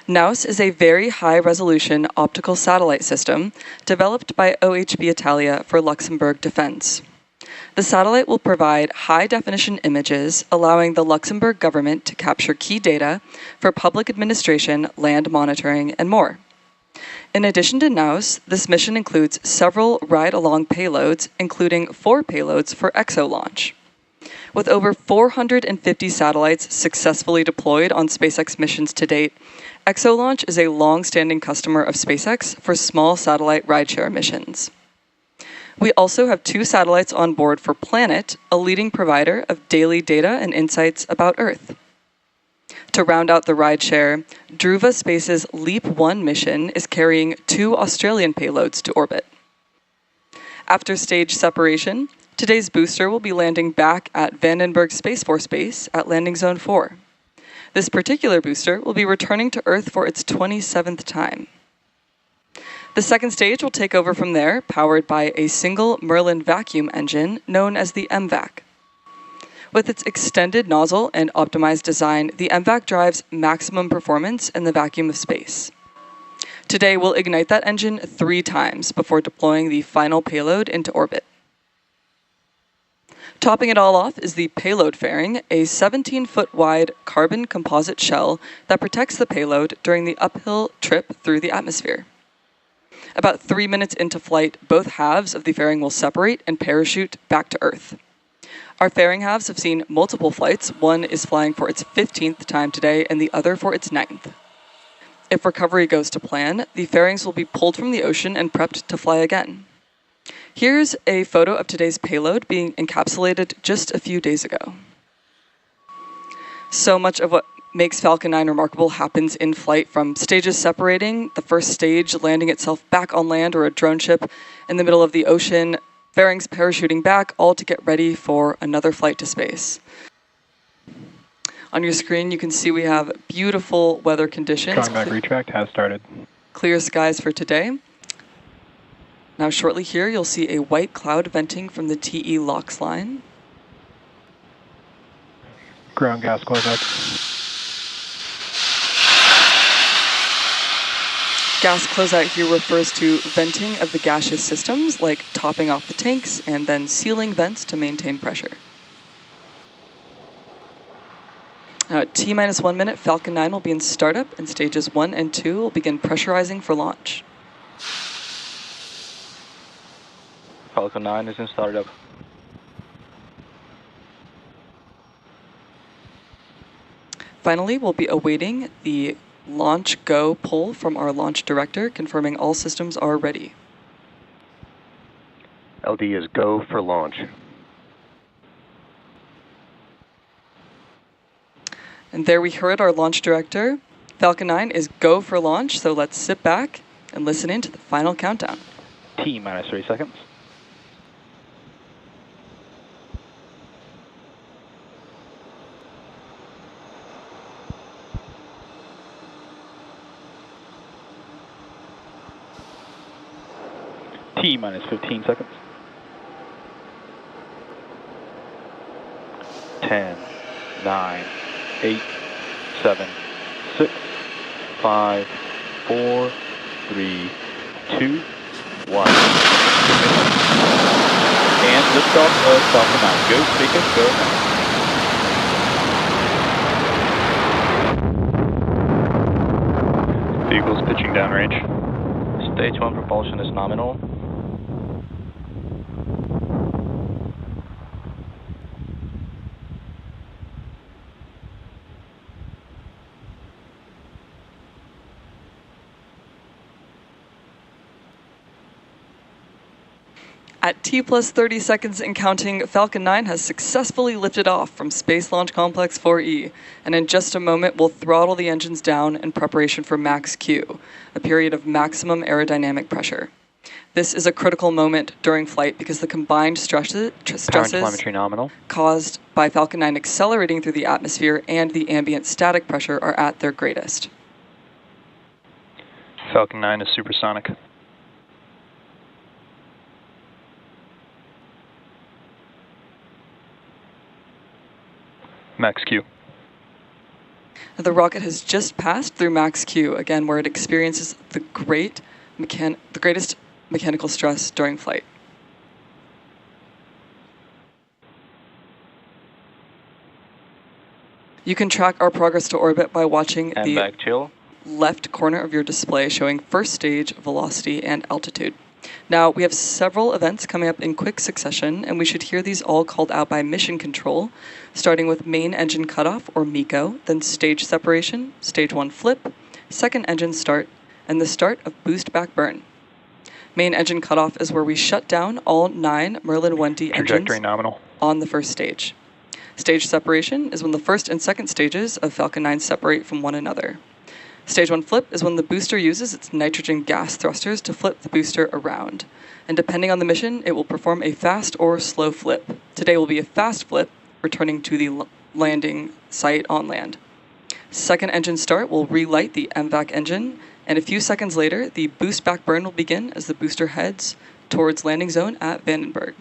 NAOS is a very high-resolution optical satellite system developed by OHB Italia for Luxembourg Defense. The satellite will provide high-definition images, allowing the Luxembourg government to capture key data for public administration, land monitoring, and more. In addition to NAOS, this mission includes several ride-along payloads, including 4 payloads for EXO launch. With over 450 satellites successfully deployed on SpaceX missions to date, EXO launch is a long-standing customer of SpaceX for small satellite rideshare missions. We also have 2 satellites on board for Planet, a leading provider of daily data and insights about Earth. To round out the rideshare, Druva Space's LEAP-1 mission is carrying 2 Australian payloads to orbit. After stage separation, today's booster will be landing back at Vandenberg Space Force Base at Landing Zone 4. This particular booster will be returning to Earth for its 27th time. The second stage will take over from there, powered by a single Merlin vacuum engine known as the MVAC. With its extended nozzle and optimized design, the MVAC drives maximum performance in the vacuum of space. Today, we'll ignite that engine 3 times before deploying the final payload into orbit. Topping it all off is the payload fairing, a 17-foot wide carbon composite shell that protects the payload during the uphill trip through the atmosphere. About 3 minutes into flight, both halves of the fairing will separate and parachute back to Earth. Our fairing halves have seen multiple flights. One is flying for its 15th time today and the other for its 9th. If recovery goes to plan, the fairings will be pulled from the ocean and prepped to fly again. Here's a photo of today's payload being encapsulated just a few days ago. So much of what makes Falcon 9 remarkable happens in flight, from stages separating, the first stage landing itself back on land or a drone ship in the middle of the ocean, fairings parachuting back, all to get ready for another flight to space. On your screen, you can see we have beautiful weather conditions. Strong retract has started. Clear skies for today. Now shortly here, you'll see a white cloud venting from the TE LOX line. Ground gas closeout. Gas closeout here refers to venting of the gaseous systems, like topping off the tanks and then sealing vents to maintain pressure. Now at T-1 minute, Falcon 9 will be in startup, and stages 1 and 2 will begin pressurizing for launch. Falcon 9 is in startup. Finally, we'll be awaiting the launch go pull from our launch director, confirming all systems are ready. LD is go for launch. And there we heard our launch director. Falcon 9 is go for launch, so let's sit back and listen in to the final countdown. T-minus 3 seconds. T-minus 15 seconds. 10, 9, 8, 7, 6, 5, 4, 3, 2, 1. And liftoff of Falcon 9. Go, SpaceX, go. Vehicles pitching downrange. Stage 1 propulsion is nominal. At T plus 30 seconds and counting, Falcon 9 has successfully lifted off from Space Launch Complex 4E, and in just a moment we'll throttle the engines down in preparation for max Q, a period of maximum aerodynamic pressure. This is a critical moment during flight because the combined stresses Telemetry nominal. caused by Falcon 9 accelerating through the atmosphere and the ambient static pressure are at their greatest. Falcon 9 is supersonic. Max Q. The rocket has just passed through max Q, again, where it experiences the greatest mechanical stress during flight. You can track our progress to orbit by watching And the back chill. left corner of your display showing first stage, velocity, and altitude. Now, we have several events coming up in quick succession, and we should hear these all called out by mission control, starting with main engine cutoff, or MECO, then stage separation, stage 1 flip, second engine start, and the start of boost back burn. Main engine cutoff is where we shut down all 9 Merlin 1D Trajectory engines nominal. on the first stage. Stage separation is when the first and second stages of Falcon 9 separate from one another. Stage 1 flip is when the booster uses its nitrogen gas thrusters to flip the booster around. And depending on the mission, it will perform a fast or slow flip. Today will be a fast flip, returning to the landing site on land. Second engine start will relight the MVAC engine, and a few seconds later, the boost back burn will begin as the booster heads towards landing zone at Vandenberg.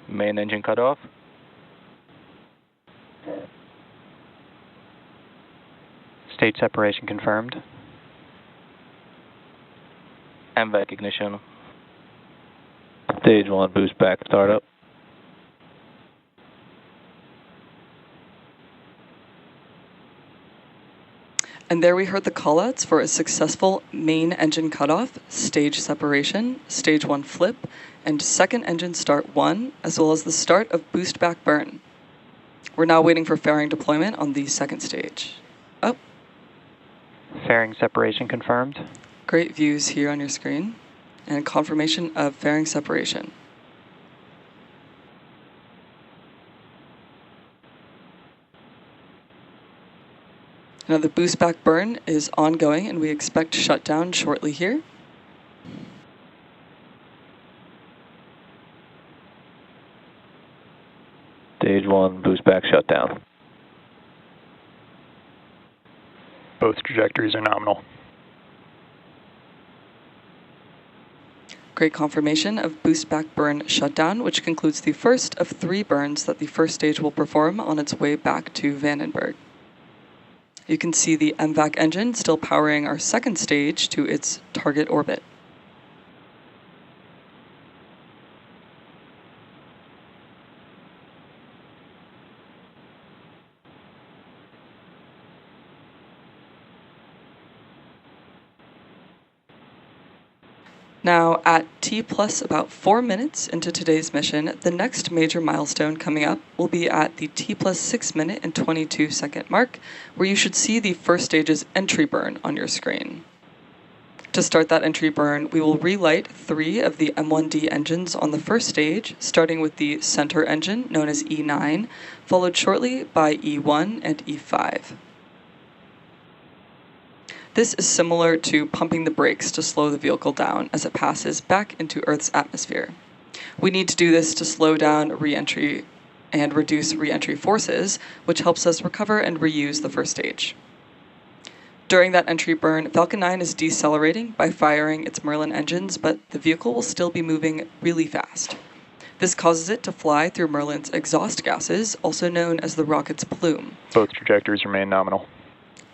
Main engine cutoff. Stage separation confirmed. MVAC ignition. Stage 1 boost back startup. And there we heard the callouts for a successful main engine cutoff, stage separation, stage 1 flip, and second engine start 1, as well as the start of boost back burn. We're now waiting for fairing deployment on the second stage. Oh, Fairing separation confirmed. great views here on your screen, and confirmation of fairing separation. Now the boost back burn is ongoing, and we expect shutdown shortly here. Stage 1 boost back shutdown. Both trajectories are nominal. Great confirmation of boost back burn shutdown, which concludes the first of 3 burns that the first stage will perform on its way back to Vandenberg. You can see the MVAC engine still powering our second stage to its target orbit. Now, at T plus about 4 minutes into today's mission, the next major milestone coming up will be at the T plus 6 minute and 22 second mark, where you should see the first stage's entry burn on your screen. To start that entry burn, we will relight 3 of the M1D engines on the first stage, starting with the center engine, known as E9, followed shortly by E1 and E5. This is similar to pumping the brakes to slow the vehicle down as it passes back into Earth's atmosphere. We need to do this to slow down re-entry and reduce re-entry forces, which helps us recover and reuse the first stage. During that entry burn, Falcon 9 is decelerating by firing its Merlin engines, but the vehicle will still be moving really fast. This causes it to fly through Merlin's exhaust gases, also known as the rocket's plume. Both trajectories remain nominal.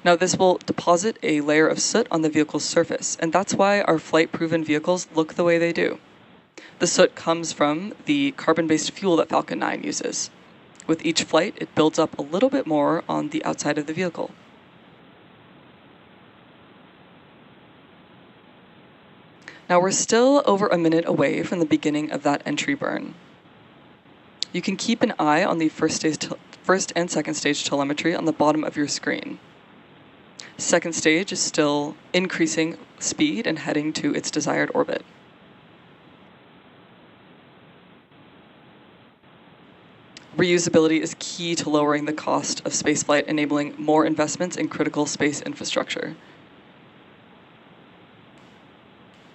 Now this will deposit a layer of soot on the vehicle's surface, and that's why our flight-proven vehicles look the way they do. The soot comes from the carbon-based fuel that Falcon 9 uses. With each flight, it builds up a little bit more on the outside of the vehicle. Now we're still over a minute away from the beginning of that entry burn. You can keep an eye on the first and second stage telemetry on the bottom of your screen. Second stage is still increasing speed and heading to its desired orbit. Reusability is key to lowering the cost of spaceflight, enabling more investments in critical space infrastructure.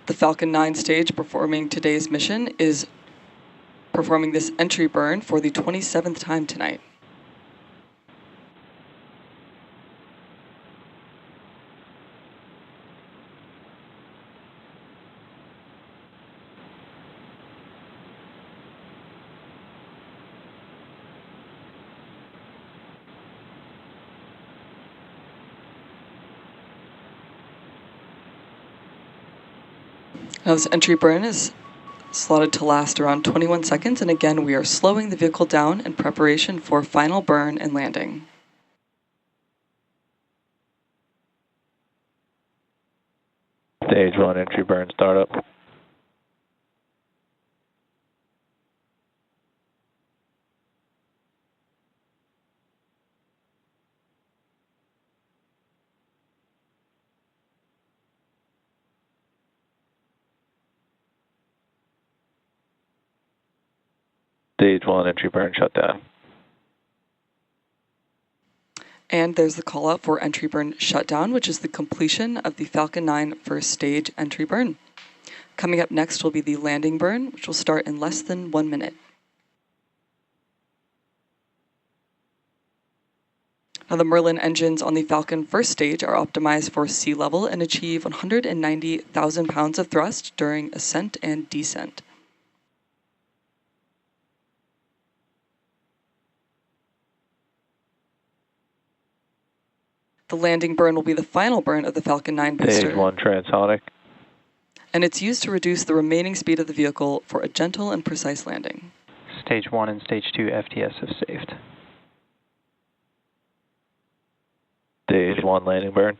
The Falcon 9 stage performing today's mission is performing this entry burn for the 27th time tonight. Now this entry burn is slotted to last around 21 seconds, and again we are slowing the vehicle down in preparation for final burn and landing. Stage 1 entry burn startup. Stage 1 entry burn shutdown. And there's the call out for entry burn shutdown, which is the completion of the Falcon 9 first stage entry burn. Coming up next will be the landing burn, which will start in less than 1 minute. Now the Merlin engines on the Falcon first stage are optimized for sea level and achieve 190,000 pounds of thrust during ascent and descent. The landing burn will be the final burn of the Falcon 9 booster. Stage 1 transonic. And it's used to reduce the remaining speed of the vehicle for a gentle and precise landing. Stage 1 and Stage 2 FTS have saved. Stage 1 landing burn.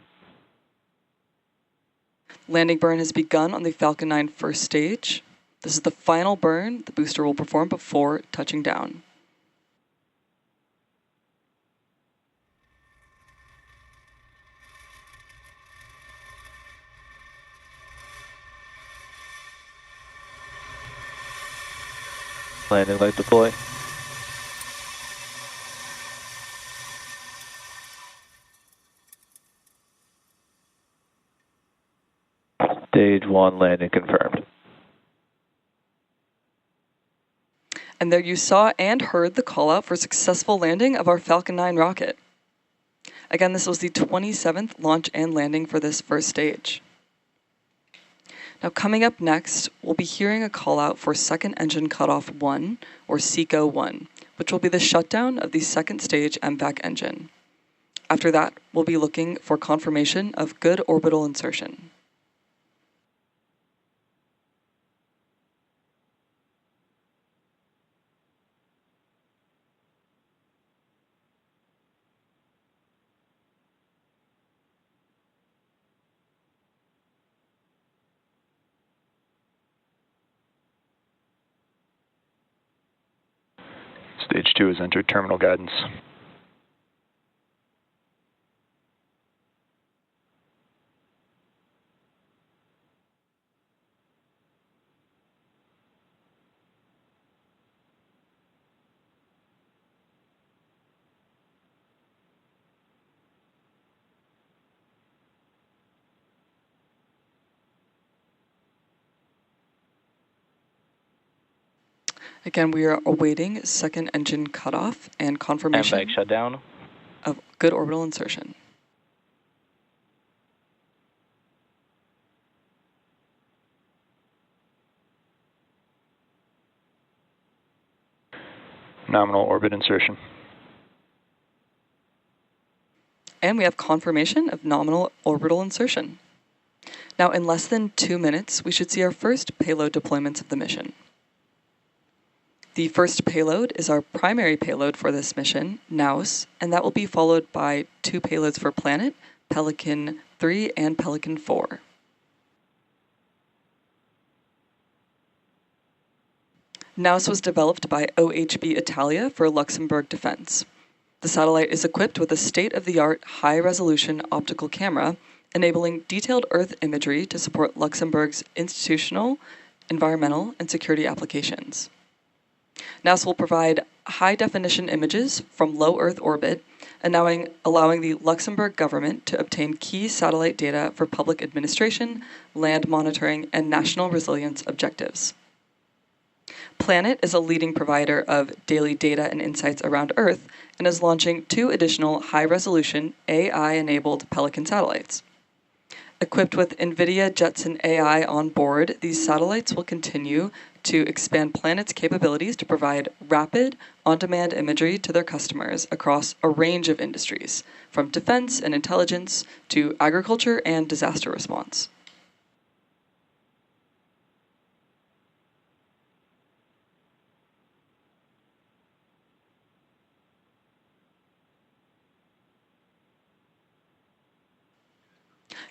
Landing burn has begun on the Falcon 9 first stage. This is the final burn the booster will perform before touching down. Landing light deploy. Stage 1 landing confirmed. And there you saw and heard the call out for successful landing of our Falcon 9 rocket. Again, this was the 27th launch and landing for this first stage. Now coming up next, we'll be hearing a call out for second engine cutoff 1, or SECO 1, which will be the shutdown of the second stage MVAC engine. After that, we'll be looking for confirmation of good orbital insertion. Stage 2 has entered terminal guidance. Again, we are awaiting second engine cutoff and confirmation MVAC shutdown. of good orbital insertion. Nominal orbit insertion. And we have confirmation of nominal orbital insertion. Now, in less than 2 minutes, we should see our first payload deployments of the mission. The first payload is our primary payload for this mission, NAOS, and that will be followed by 2 payloads for Planet, Pelican 3 and Pelican 4. NAOS was developed by OHB Italia for Luxembourg Defense. The satellite is equipped with a state-of-the-art high-resolution optical camera, enabling detailed Earth imagery to support Luxembourg's institutional, environmental, and security applications. NAOS will provide high-definition images from low Earth orbit, allowing the Luxembourg government to obtain key satellite data for public administration, land monitoring, and national resilience objectives. Planet is a leading provider of daily data and insights around Earth and is launching 2 additional high-resolution AI-enabled Pelican satellites. Equipped with NVIDIA Jetson AI on board, these satellites will continue to expand Planet's capabilities to provide rapid, on-demand imagery to their customers across a range of industries, from defense and intelligence to agriculture and disaster response.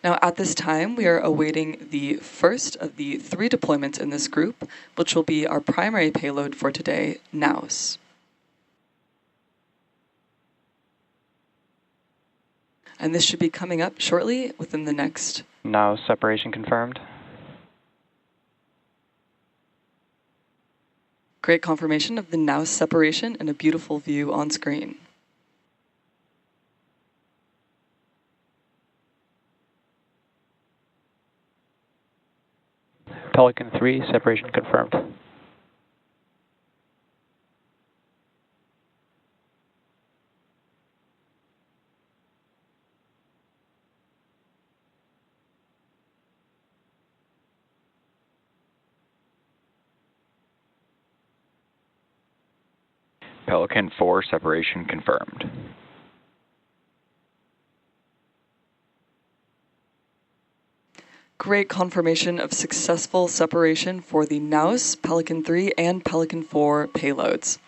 Now, at this time, we are awaiting the first of the 3 deployments in this group, which will be our primary payload for today, NAOS. And this should be coming up shortly within the next. Now separation confirmed. Great confirmation of the NAOS separation and a beautiful view on screen. Pelican 3, separation confirmed. Pelican 4, separation confirmed. Great confirmation of successful separation for the NAOS, Pelican 3, and Pelican 4 payloads.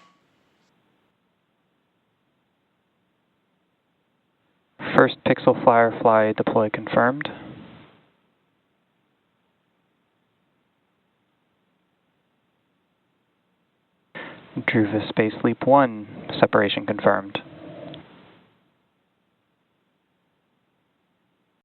First Pixel Flyer fly deploy confirmed. Druva Space Leap 1, separation confirmed.